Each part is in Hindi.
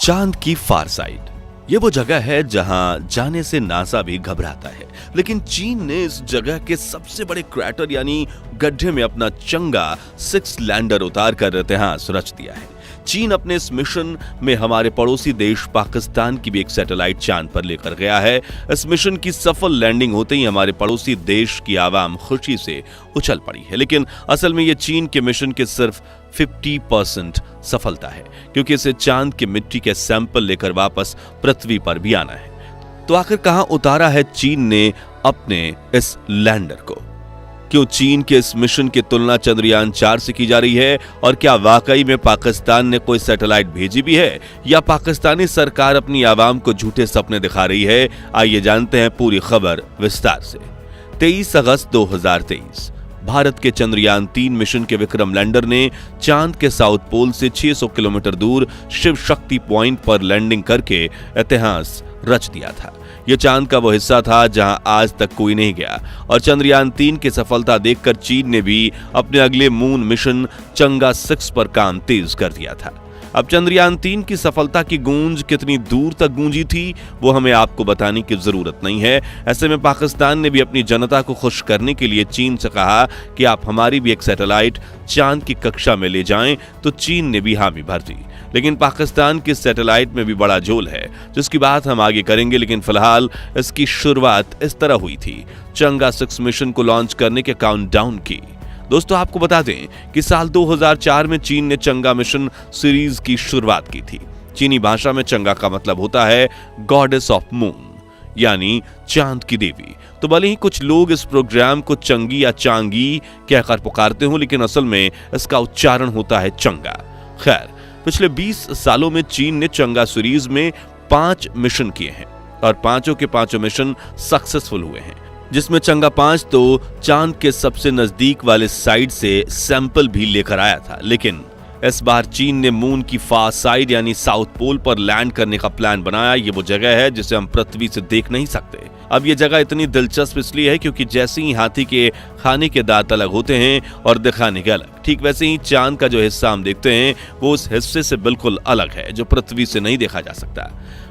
चांद की फार साइड ये वो जगह है जहां जाने से नासा भी घबराता है, लेकिन चीन ने इस जगह के सबसे बड़े क्रैटर यानी गड्ढे में अपना चंगा 6 लैंडर उतार कर इतिहास रच दिया है। चीन अपने इस मिशन में हमारे पड़ोसी देश पाकिस्तान की भी एक सैटेलाइट चांद पर लेकर गया है। इस मिशन की सफल लैंडिंग होते ही हमारे पड़ोसी देश की आवाम खुशी से उछल पड़ी है, लेकिन असल में ये चीन के मिशन के सिर्फ 50% सफलता है, क्योंकि इसे चांद की मिट्टी के सैंपल लेकर वापस पृथ्वी पर भी आना है। तो आखिर कहां उतारा है चीन ने अपने इस लैंडर को? क्यों चीन के इस मिशन की तुलना चंद्रयान 4 से की जा रही है, और क्या वाकई में पाकिस्तान ने कोई सैटेलाइट भेजी भी है, या पाकिस्तानी सरकार अपनी आवाम को झूठे सपने दिखा रही है? आइए जानते हैं पूरी खबर विस्तार से। 23 अगस्त 2023 भारत के चंद्रयान 3 मिशन के विक्रम लैंडर ने चांद के साउथ पोल से 600 किलोमीटर दूर शिव शक्ति पॉइंट पर लैंडिंग करके इतिहास रच दिया था। यह चांद का वो हिस्सा था जहां आज तक कोई नहीं गया, और चंद्रयान 3 की सफलता देखकर चीन ने भी अपने अगले मून मिशन चंगा 6 पर काम तेज कर दिया था। अब चंद्रयान 3 की सफलता की गूंज कितनी दूर तक गूंजी थी वो हमें आपको बताने की जरूरत नहीं है। ऐसे में पाकिस्तान ने भी अपनी जनता को खुश करने के लिए चीन से कहा कि आप हमारी भी एक सैटेलाइट चांद की कक्षा में ले जाएं, तो चीन ने भी हामी भर दी। लेकिन पाकिस्तान की सैटेलाइट में भी बड़ा झोल है, जिसकी बात हम आगे करेंगे, लेकिन फिलहाल इसकी शुरुआत इस तरह हुई थी। चंगा 6 मिशन को लॉन्च करने के काउंटडाउन की दोस्तों आपको बता दें कि साल 2004 में चीन ने चंगा मिशन सीरीज की शुरुआत की थी। चीनी भाषा में चंगा का मतलब होता है गॉडेस ऑफ मून, यानी चांद की देवी। तो भले ही कुछ लोग इस प्रोग्राम को चंगी या चांगी कहकर पुकारते हो, लेकिन असल में इसका उच्चारण होता है चंगा। खैर, पिछले 20 सालों में चीन ने चंगा सीरीज में 5 मिशन किए हैं, और पांचों के पांचों मिशन सक्सेसफुल हुए हैं, जिसमें चंगा 5 तो चांद के सबसे नजदीक वाले साइड से सैंपल भी लेकर आया था। लेकिन इस बार चीन ने मून की फार साइड यानी साउथ पोल पर लैंड करने का प्लान बनाया। ये वो जगह है जिसे हम पृथ्वी से देख नहीं सकते। अब ये जगह इतनी दिलचस्प इसलिए है क्योंकि जैसे ही हाथी के खाने के दांत अलग होते हैं और दिखाने के अलग, ठीक वैसे ही चांद का जो हिस्सा हम देखते हैं वो उस हिस्से से बिल्कुल अलग है जो पृथ्वी से नहीं देखा जा सकता।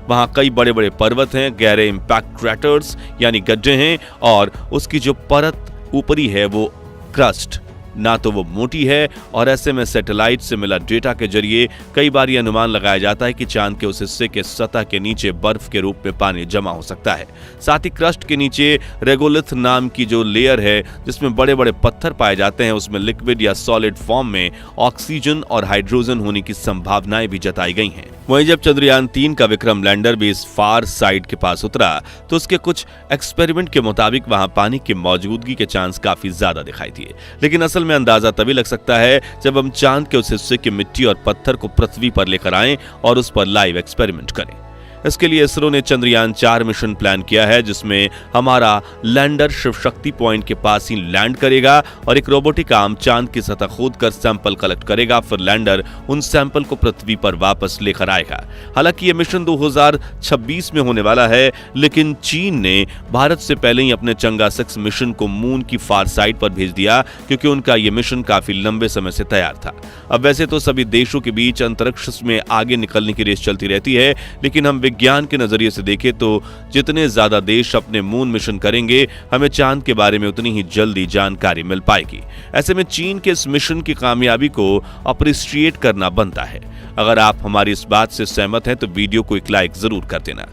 वहां कई बड़े बड़े पर्वत हैं, गहरे इंपैक्ट क्रैटर्स यानी गड्ढे हैं, और उसकी जो परत ऊपरी है वो क्रस्ट ना तो वो मोटी है, और ऐसे में सैटेलाइट से मिला डेटा के जरिए कई बार ये अनुमान लगाया जाता है कि चांद के उस हिस्से के सतह के नीचे बर्फ के रूप में पानी जमा हो सकता है। साथ ही क्रस्ट के नीचे रेगोलिथ नाम की जो लेयर है जिसमें बड़े बड़े पत्थर पाए जाते हैं, उसमें लिक्विड या सॉलिड फॉर्म में ऑक्सीजन और हाइड्रोजन होने की संभावनाएं भी जताई गई हैं। वहीं जब चंद्रयान 3 का विक्रम लैंडर भी इस फार साइड के पास उतरा तो उसके कुछ एक्सपेरिमेंट के मुताबिक वहां पानी की मौजूदगी के चांस काफी ज्यादा दिखाई दिए। लेकिन असल में अंदाजा तभी लग सकता है जब हम चांद के उस हिस्से की मिट्टी और पत्थर को पृथ्वी पर लेकर आएं और उस पर लाइव एक्सपेरिमेंट करें। इसके लिए इसरो ने चंद्रयान 4 मिशन प्लान किया है, जिसमें हमारा लैंडर शिव शक्ति पॉइंट के पास ही लैंड करेगा और एक रोबोटिक आर्म चांद की सतह खोदकर सैंपल कलेक्ट करेगा। फिर लैंडर उन सैंपल को पृथ्वी पर वापस लेकर आएगा। हालांकि यह मिशन 2026 में होने वाला है, लेकिन चीन ने भारत से पहले ही अपने चंगा 6 मिशन को मून की फार साइड पर भेज दिया, क्योंकि उनका यह मिशन काफी लंबे समय से तैयार था। अब वैसे तो सभी देशों के बीच अंतरिक्ष में आगे निकलने की रेस चलती रहती है, लेकिन हम विज्ञान के नजरिए से देखें तो जितने ज्यादा देश अपने मून मिशन करेंगे, हमें चांद के बारे में उतनी ही जल्दी जानकारी मिल पाएगी। ऐसे में चीन के इस मिशन की कामयाबी को अप्रिशिएट करना बनता है। अगर आप हमारी इस बात से सहमत हैं तो वीडियो को एक लाइक जरूर कर देना।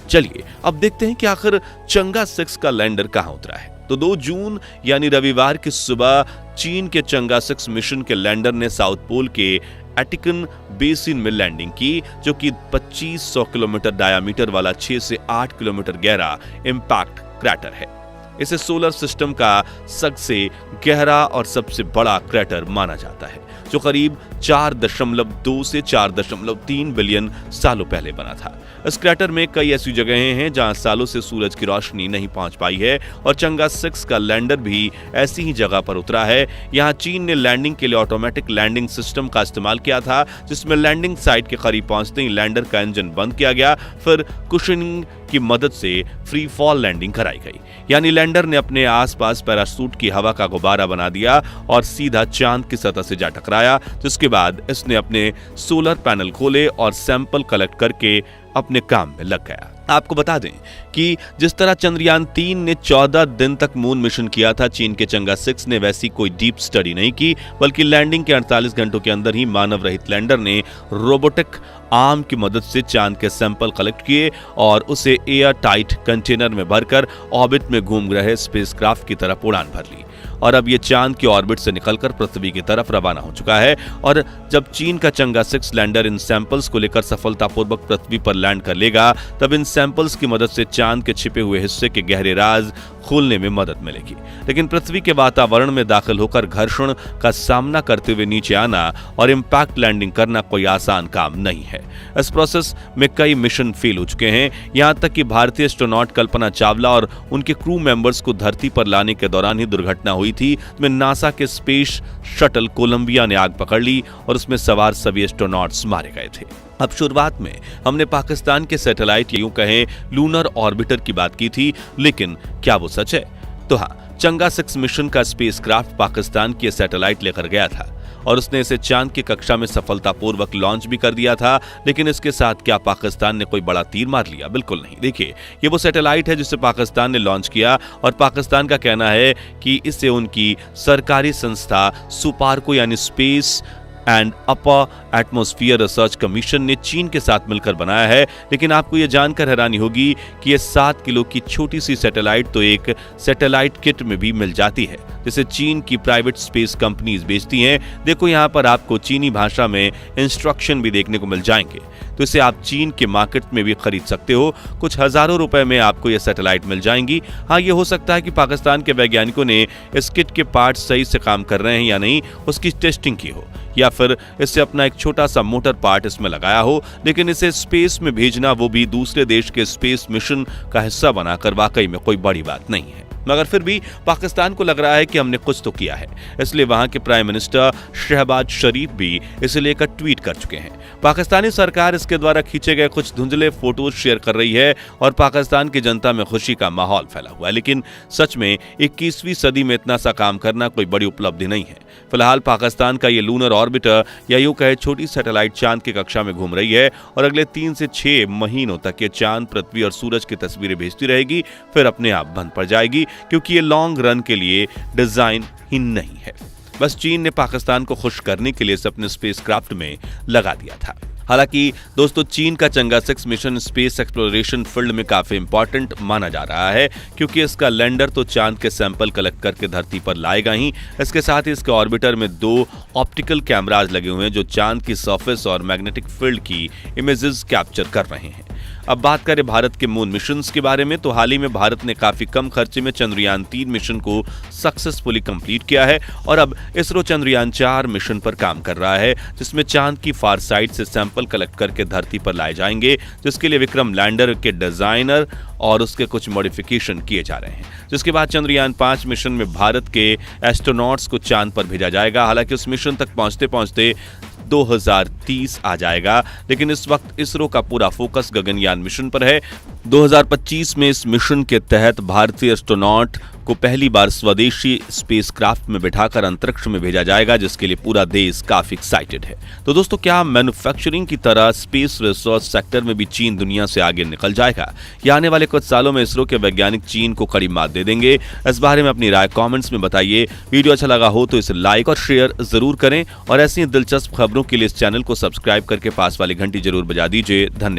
चलिए अब देखते हैं कि आखिर चंगा 6 का लैंडर कहां उतरा है। तो 2 जून यानी रविवार की सुबह चीन के चंगा 6 मिशन के लैंडर ने साउथ पोल के एटिकन बेसिन में लैंडिंग की, जो कि 2500 किलोमीटर डायामीटर वाला 6 से 8 किलोमीटर गहरा इंपैक्ट क्रैटर है। इसे सोलर सिस्टम का सबसे गहरा और सबसे बड़ा क्रैटर माना जाता है, जो करीब 4.2 से 4.3 बिलियन सालों पहले बना था। इस क्रैटर में कई ऐसी जगहें हैं जहां सालों से सूरज की रोशनी नहीं पहुंच पाई है, और चंगा 6 का लैंडर भी ऐसी ही जगह पर उतरा है। यहां चीन ने लैंडिंग के लिए ऑटोमेटिक लैंडिंग सिस्टम का इस्तेमाल किया था, जिसमें लैंडिंग साइट के करीब पहुंचते ही लैंडर का इंजन बंद किया गया। फिर कुशनिंग की मदद से फ्री फॉल लैंडिंग कराई गई, यानी लैंडर ने अपने आसपास पैराशूट की हवा का गुब्बारा बना दिया और सीधा चांद की सतह से जा टकराया। आया, जिसके बाद इसने अपने सोलर पैनल खोले और सैंपल कलेक्ट करके अपने काम में लग गया। आपको बता दें कि जिस तरह चंद्रयान 3 ने 14 दिन तक मून मिशन किया था, चीन के चंगा 6 ने वैसी कोई डीप स्टडी नहीं की, बल्कि लैंडिंग के 48 घंटों के अंदर ही मानव रहित लैंडर ने रोबोटिक आर्म की मदद से चांद के सैंपल कलेक्ट किए और उसे एयर टाइट कंटेनर में भरकर ऑर्बिट में घूम रहे स्पेसक्राफ्ट की तरफ उड़ान भर ली और अब ये चांद की ऑर्बिट से निकलकर पृथ्वी की तरफ रवाना हो चुका है। और जब चीन का चंगा 6 लैंडर इन सैंपल्स को लेकर सफलतापूर्वक पृथ्वी पर लैंड कर लेगा, तब इन सैंपल्स की मदद से चांद के छिपे हुए हिस्से के गहरे राज खोलने में मदद मिलेगी। लेकिन पृथ्वी के वातावरण में दाखिल होकर घर्षण का सामना करते हुए नीचे आना और इम्पैक्ट लैंडिंग करना कोई आसान काम नहीं है। इस प्रोसेस में कई मिशन फेल हो चुके हैं, यहां तक कि भारतीय एस्ट्रोनॉट कल्पना चावला और उनके क्रू मेंबर्स को धरती पर लाने के दौरान ही दुर्घटना हुई थी, जिसमें नासा के स्पेस शटल कोलंबिया ने आग पकड़ ली और उसमें सवार सभी एस्ट्रोनॉट्स मारे गए थे। अब शुरुआत में हमने पाकिस्तान के सैटेलाइट, यूं कहें लूनर ऑर्बिटर की बात की थी, लेकिन क्या वो सच है? तो हाँ, चंगा 6 मिशन का स्पेसक्राफ्ट पाकिस्तान की सैटेलाइट लेकर गया था और उसने इसे चांद की कक्षा में सफलतापूर्वक लॉन्च भी कर दिया था। लेकिन इसके साथ क्या पाकिस्तान ने कोई बड़ा तीर मार लिया? बिल्कुल नहीं। देखिए, ये वो सैटेलाइट है जिसे पाकिस्तान ने लॉन्च किया और पाकिस्तान का कहना है कि इसे उनकी सरकारी संस्था सुपार्को यानी space and upper atmosphere research commission ने चीन के साथ मिलकर बनाया है। लेकिन आपको यह जानकर हैरानी होगी कि यह 7 किलो की छोटी सी सैटेलाइट तो एक सैटेलाइट किट में भी मिल जाती है, जिसे चीन की प्राइवेट स्पेस कंपनीज बेचती हैं। देखो, यहाँ पर आपको चीनी भाषा में इंस्ट्रक्शन भी देखने को मिल जाएंगे, तो इसे आप चीन के मार्केट में भी खरीद सकते हो। कुछ हजारों रुपए में आपको यह सैटेलाइट मिल जाएंगी। हाँ, ये हो सकता है कि पाकिस्तान के वैज्ञानिकों ने इस किट के पार्ट सही से काम कर रहे हैं या नहीं, उसकी टेस्टिंग की हो, या फिर इससे अपना एक छोटा सा मोटर पार्ट इसमें लगाया हो। लेकिन इसे स्पेस में भेजना, वो भी दूसरे देश के स्पेस मिशन का हिस्सा बनाकर, वाकई में कोई बड़ी बात नहीं है। मगर फिर भी पाकिस्तान को लग रहा है कि हमने कुछ तो किया है, इसलिए वहां के प्राइम मिनिस्टर शहबाज शरीफ भी इसे लेकर ट्वीट कर चुके हैं। पाकिस्तानी सरकार इसके द्वारा खींचे गए कुछ धुंधले फोटोज शेयर कर रही है और पाकिस्तान की जनता में खुशी का माहौल फैला हुआ है। लेकिन सच में 21वीं सदी में इतना सा काम करना कोई बड़ी उपलब्धि नहीं है। फिलहाल पाकिस्तान का ये लूनर ऑर्बिटर, या यूं कहे छोटी सैटेलाइट, चांद की कक्षा में घूम रही है और अगले 3 से 6 महीनों तक ये चांद, पृथ्वी और सूरज की तस्वीरें भेजती रहेगी, फिर अपने आप बंद पड़ जाएगी, क्योंकि ये लॉन्ग रन के लिए डिजाइन ही नहीं है। बस चीन ने पाकिस्तान को खुश करने के लिए इसे अपने स्पेसक्राफ्ट में लगा दिया था। हालांकि दोस्तों, चीन का चंगा 6 मिशन स्पेस एक्सप्लोरेशन फील्ड में काफी इंपॉर्टेंट माना जा रहा है, क्योंकि इसका लैंडर तो चांद के सैंपल कलेक्ट करके धरती पर लाएगा ही, इसके साथ ही इसके ऑर्बिटर में 2 ऑप्टिकल कैमराज लगे हुए हैं जो चांद की सरफेस और मैग्नेटिक फील्ड की इमेजेस कैप्चर कर रहे हैं। अब बात करें भारत के मून मिशंस के बारे में, तो हाल ही में भारत ने काफी कम खर्चे में चंद्रयान 3 मिशन को सक्सेसफुली कंप्लीट किया है और अब इसरो चंद्रयान 4 मिशन पर काम कर रहा है, जिसमें चांद की फार साइड से सैंपल कलेक्ट करके धरती पर लाए जाएंगे, जिसके लिए विक्रम लैंडर के डिजाइनर और उसके कुछ मॉडिफिकेशन किए जा रहे हैं। जिसके बाद चंद्रयान 5 मिशन में भारत के एस्ट्रोनॉट्स को चांद पर भेजा जाएगा। हालांकि उस मिशन तक पहुंचते पहुंचते 2030 आ जाएगा, लेकिन इस वक्त इसरो का पूरा फोकस गगनयान मिशन पर है। 2025 में इस मिशन के तहत भारतीय एस्ट्रोनॉट को पहली बार स्वदेशी स्पेसक्राफ्ट में बिठाकर अंतरिक्ष में भेजा जाएगा, जिसके लिए पूरा देश काफी एक्साइटेड है। तो दोस्तों, क्या मैन्युफैक्चरिंग की तरह स्पेस रिसर्च सेक्टर में भी चीन दुनिया से आगे निकल जाएगा, या आने वाले कुछ सालों में इसरो के वैज्ञानिक चीन को कड़ी मात दे देंगे? इस बारे में अपनी राय कमेंट्स में बताइए। वीडियो अच्छा लगा हो तो इसे लाइक और शेयर जरूर करें और ऐसी दिलचस्प खबरों के लिए इस चैनल को सब्सक्राइब करके पास वाली घंटी जरूर बजा दीजिए। धन्यवाद।